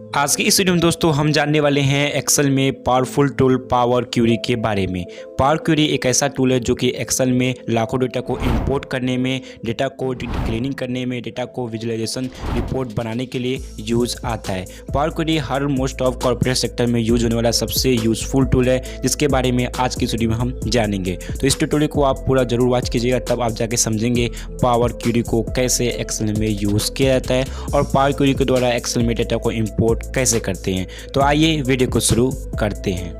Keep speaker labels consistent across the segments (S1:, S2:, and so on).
S1: आज की इस वीडियो में दोस्तों हम जानने वाले हैं एक्सेल में पावरफुल टूल पावर क्वेरी के बारे में। पावर क्वेरी एक ऐसा टूल है जो कि एक्सेल में लाखों डेटा को इंपोर्ट करने में, डेटा को क्लीनिंग करने में, डेटा को विजुअलाइजेशन रिपोर्ट बनाने के लिए यूज़ आता है। Power query her most of corporate sector में यूज होने वाला सबसे यूज़फुल टूल है, जिसके बारे में आज की इस वीडियो में हम जानेंगे। तो इस ट्यूटोरियल को आप पूरा जरूर वॉच कीजिएगा, तब आप जाके समझेंगे पावर क्वेरी को कैसे एक्सेल में यूज़ किया जाता है और पावर क्वेरी के द्वारा एक्सेल में डेटा को इंपोर्ट कैसे करते हैं। तो आइए वीडियो को शुरू करते हैं।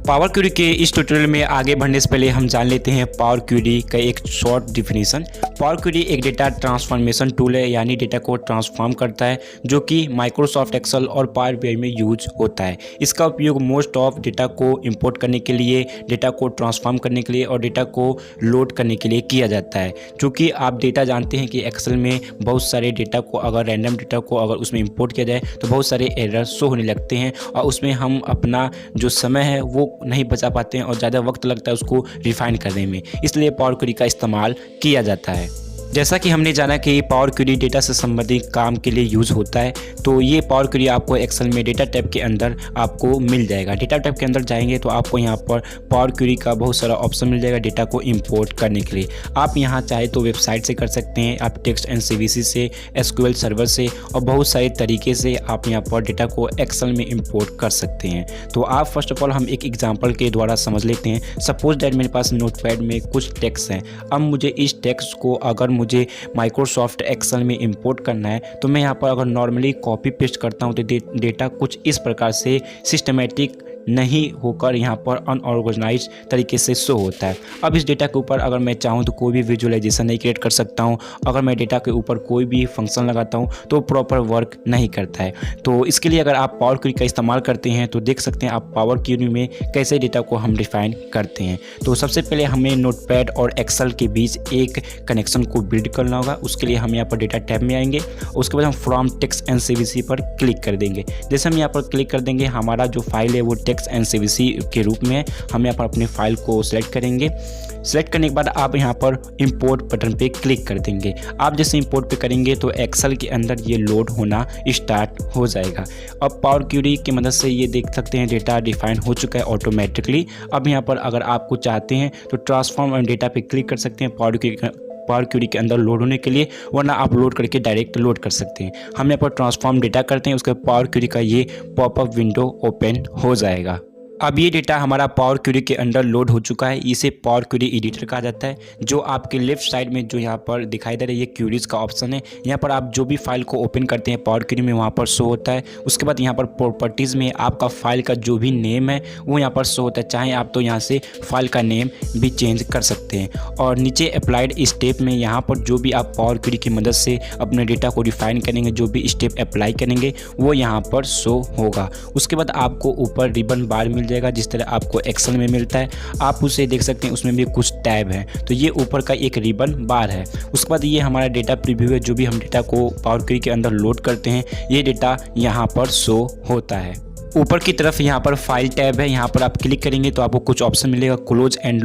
S1: पावर क्वेरी के इस ट्यूटोरियल में आगे बढ़ने से पहले हम जान लेते हैं पावर क्वेरी का एक शॉर्ट डिफिनीशन। पावर क्वेरी एक डेटा ट्रांसफॉर्मेशन टूल है, यानी डेटा को ट्रांसफॉर्म करता है, जो कि माइक्रोसॉफ्ट एक्सेल और पावर बीआई में यूज होता है। इसका उपयोग मोस्ट ऑफ डेटा को इंपोर्ट करने के लिए, डेटा को ट्रांसफॉर्म करने के लिए और डेटा को लोड करने के लिए किया जाता है। क्योंकि आप डेटा जानते हैं कि एक्सेल में बहुत सारे डेटा को अगर रैंडम डेटा को अगर उसमें इंपोर्ट किया जाए तो बहुत सारे एरर शो होने लगते हैं और उसमें हम अपना जो समय है वो नहीं बचा पाते हैं और ज़्यादा वक्त लगता है उसको रिफाइन करने में। इसलिए पावर क्वेरी का इस्तेमाल किया जाता है। जैसा कि हमने जाना कि पावर क्वेरी डेटा से संबंधित काम के लिए यूज़ होता है, तो ये पावर क्वेरी आपको एक्सेल में डेटा टैब के अंदर आपको मिल जाएगा। डेटा टैब के अंदर जाएंगे तो आपको यहाँ पर पावर क्वेरी का बहुत सारा ऑप्शन मिल जाएगा डेटा को इंपोर्ट करने के लिए। आप यहाँ चाहे तो वेबसाइट से कर सकते हैं, आप टेक्स्ट एंड सीवीसी से, एसक्यूएल सर्वर से और बहुत सारे तरीके से आप यहाँ पर डेटा को एक्सेल में इंपोर्ट कर सकते हैं। तो आप फर्स्ट ऑफ ऑल हम एक एग्जाम्पल के द्वारा समझ लेते हैं। सपोज दैट मेरे पास नोटपैड में कुछ टेक्स्ट हैं। अब मुझे इस टेक्स्ट को अगर मुझे माइक्रोसॉफ्ट एक्सेल में इंपोर्ट करना है तो मैं यहाँ पर अगर नॉर्मली कॉपी पेस्ट करता हूँ तो डेटा कुछ इस प्रकार से सिस्टमेटिक नहीं होकर यहाँ पर अनऑर्गेनाइज तरीके से शो होता है। अब इस डेटा के ऊपर अगर मैं चाहूँ तो कोई भी विजुअलाइजेशन नहीं क्रिएट कर सकता हूँ। अगर मैं डेटा के ऊपर कोई भी फंक्शन लगाता हूँ तो प्रॉपर वर्क नहीं करता है। तो इसके लिए अगर आप पावर क्वेरी का इस्तेमाल करते हैं तो देख सकते हैं आप पावर क्वेरी में कैसे डेटा को हम डिफाइन करते हैं। तो सबसे पहले हमें नोटपैड और एक्सेल के बीच एक कनेक्शन को बिल्ड करना होगा। उसके लिए हम यहाँ पर डेटा टैब में आएंगे, उसके बाद हम फ्रॉम टेक्स्ट एंड सीवीसी पर क्लिक कर देंगे। जैसे हम यहाँ पर क्लिक कर देंगे, हमारा जो फाइल है वो टेक्स्ट एंड सीवीसी के रूप में हम यहाँ पर अपने फाइल को सिलेक्ट करेंगे। सिलेक्ट करने के बाद आप यहाँ पर इंपोर्ट बटन पे क्लिक कर देंगे। आप जैसे इंपोर्ट पे करेंगे तो एक्सेल के अंदर ये लोड होना स्टार्ट हो जाएगा। अब पावर क्वेरी की मदद से ये देख सकते हैं डेटा डिफाइन हो चुका है ऑटोमेटिकली। अब यहाँ पर अगर आपको चाहते हैं तो ट्रांसफॉर्म एंड डेटा पे क्लिक कर सकते हैं पावर क्वेरी के अंदर लोड होने के लिए, वरना आप लोड करके डायरेक्ट लोड कर सकते हैं। हम यहाँ पर ट्रांसफॉर्म डेटा करते हैं, उसके पावर क्वेरी का ये पॉपअप विंडो ओपन हो जाएगा। अब ये डेटा हमारा पावर क्वेरी के अंदर लोड हो चुका है। इसे पावर क्वेरी एडिटर कहा जाता है। जो आपके लेफ्ट साइड में जो यहाँ पर दिखाई दे रहा है ये क्वेरीज का ऑप्शन है। यहाँ पर आप जो भी फाइल को ओपन करते हैं पावर क्वेरी में वहाँ पर शो होता है। उसके बाद यहाँ पर प्रॉपर्टीज़ में आपका फाइल का जो भी नेम है वो यहाँ पर शो होता है। चाहे आप तो यहाँ से फाइल का नेम भी चेंज कर सकते हैं। और नीचे अप्लाइड स्टेप में यहाँ पर जो भी आप पावर क्वेरी की मदद से अपने डेटा को डिफाइन करेंगे, जो भी स्टेप अप्लाई करेंगे वो यहाँ पर शो होगा। उसके बाद आपको ऊपर रिबन बार मिल जाएगा, जिस तरह आपको एक्सेल में मिलता है। आप उसे देख सकते हैं, उसमें भी कुछ टैब है। तो ये ऊपर का एक रिबन बार है। उसके बाद ये हमारा डेटा प्रीव्यू है। जो भी हम डेटा को पावर क्वेरी के अंदर लोड करते हैं ये डेटा यहाँ पर शो होता है। ऊपर की तरफ यहाँ पर फाइल टैब है। यहाँ पर आप क्लिक करेंगे तो आपको कुछ ऑप्शन मिलेगा, क्लोज एंड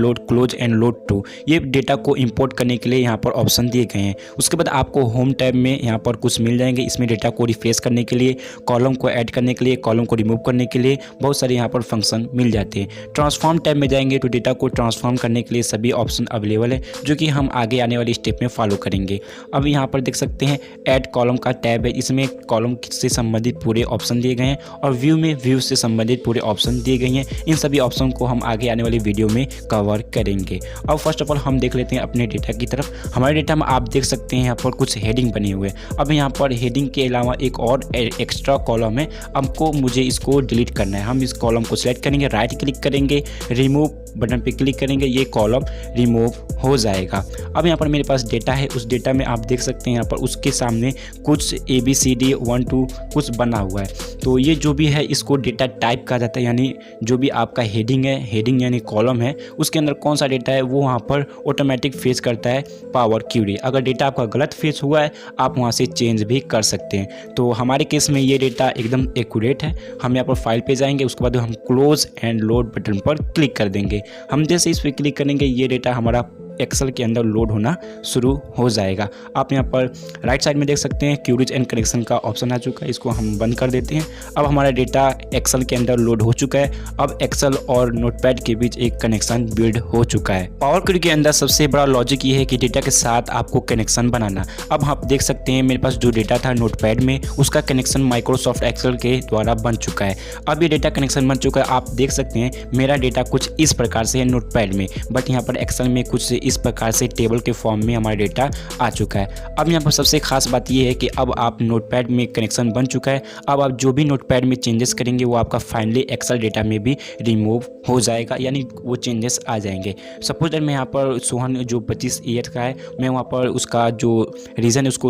S1: लोड टू। ये डेटा को इंपोर्ट करने के लिए यहाँ पर ऑप्शन दिए गए हैं। उसके बाद आपको होम टैब में यहाँ पर कुछ मिल जाएंगे। इसमें डेटा को रिफ्रेश करने के लिए, कॉलम को ऐड करने के लिए, कॉलम को रिमूव करने के लिए बहुत सारे यहाँ पर फंक्शन मिल जाते हैं। ट्रांसफॉर्म टैब में जाएंगे तो डेटा को ट्रांसफॉर्म करने के लिए सभी ऑप्शन अवेलेबल है, जो कि हम आगे आने वाली स्टेप में फॉलो करेंगे। अब यहाँ पर देख सकते हैं ऐड कॉलम का टैब है। इसमें कॉलम से संबंधित पूरे ऑप्शन दिए गए हैं और व्यू में व्यू से संबंधित पूरे ऑप्शन दिए गए हैं। इन सभी ऑप्शन को हम आगे आने वाली वीडियो में कवर करेंगे। अब फर्स्ट ऑफ ऑल हम देख लेते हैं अपने डेटा की तरफ। हमारे डेटा में आप देख सकते हैं यहाँ पर कुछ हेडिंग बने हुए हैं। अब यहाँ पर हेडिंग के अलावा एक और एक्स्ट्रा कॉलम है। हमको मुझे इसको डिलीट करना है। हम इस कॉलम को सिलेक्ट करेंगे, राइट क्लिक करेंगे, रिमूव बटन पे क्लिक करेंगे, ये कॉलम रिमूव हो जाएगा। अब यहाँ पर मेरे पास डेटा है। उस डेटा में आप देख सकते हैं यहाँ पर उसके सामने कुछ ABCD 1 2 कुछ बना हुआ है। तो ये जो भी है इसको डेटा टाइप कहा जाता है, यानी जो भी आपका हेडिंग है, हेडिंग यानी कॉलम है, उसके अंदर कौन सा डेटा है वो वहाँ पर ऑटोमेटिक फेच करता है पावर क्वेरी। अगर डेटा आपका गलत फेच हुआ है आप वहाँ से चेंज भी कर सकते हैं। तो हमारे केस में ये डेटा एकदम एक्यूरेट है। हम यहाँ पर फाइल पे जाएंगे, उसके बाद हम क्लोज एंड लोड बटन पर क्लिक कर देंगे। हम जैसे इस पर क्लिक करेंगे ये डेटा हमारा एक्सेल के अंदर लोड होना शुरू हो जाएगा। आप यहाँ पर राइट साइड में देख सकते हैं क्यूरीज एंड कनेक्शन का ऑप्शन आ चुका है, इसको हम बंद कर देते हैं। अब हमारा डेटा एक्सेल के अंदर लोड हो चुका है। अब एक्सेल और नोटपैड के बीच एक कनेक्शन बिल्ड हो चुका है। पावर क्यूरी के अंदर सबसे बड़ा लॉजिक ये है कि डेटा के साथ आपको कनेक्शन बनाना। अब आप देख सकते हैं मेरे पास जो डेटा था नोटपैड में, उसका कनेक्शन माइक्रोसॉफ्ट एक्सेल के द्वारा बन चुका है। अब ये डेटा कनेक्शन बन चुका है। आप देख सकते हैं मेरा डेटा कुछ इस प्रकार से है नोटपैड में, बट यहाँ पर एक्सेल में कुछ इस प्रकार से टेबल के फॉर्म में हमारा डेटा आ चुका है। अब यहाँ पर सबसे खास बात यह है कि अब आप नोटपैड में कनेक्शन बन चुका है। अब आप जो भी नोटपैड में चेंजेस करेंगे वो आपका फाइनली एक्सेल डेटा में भी रिमूव हो जाएगा, यानी वो चेंजेस आ जाएंगे। सपोज दैट मैं यहाँ पर सोहन जो 25 ईयर का है, मैं वहाँ पर उसका जो रीज़न है उसको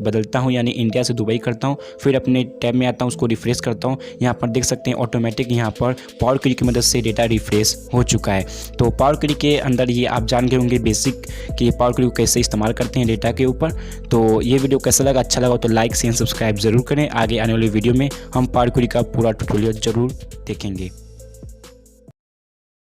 S1: बदलता हूँ, यानी इंडिया से दुबई करता हूँ। फिर अपने टैब में आता हूँ, उसको रिफ्रेश करता हूँ। यहाँ पर देख सकते हैं ऑटोमेटिक यहाँ पर पावर क्यूरी की मदद से डेटा रिफ्रेश हो चुका है। तो पावर क्यूरी के अंदर ये आप जान गए होंगे बेसिक कि पावर क्यूरी को कैसे इस्तेमाल करते हैं डेटा के ऊपर। तो ये वीडियो कैसा लगा, अच्छा लगा तो लाइक शेयर सब्सक्राइब जरूर करें। आगे आने वाली वीडियो में हम पावर क्यूरी का पूरा ट्यूटोरियल जरूर देखेंगे।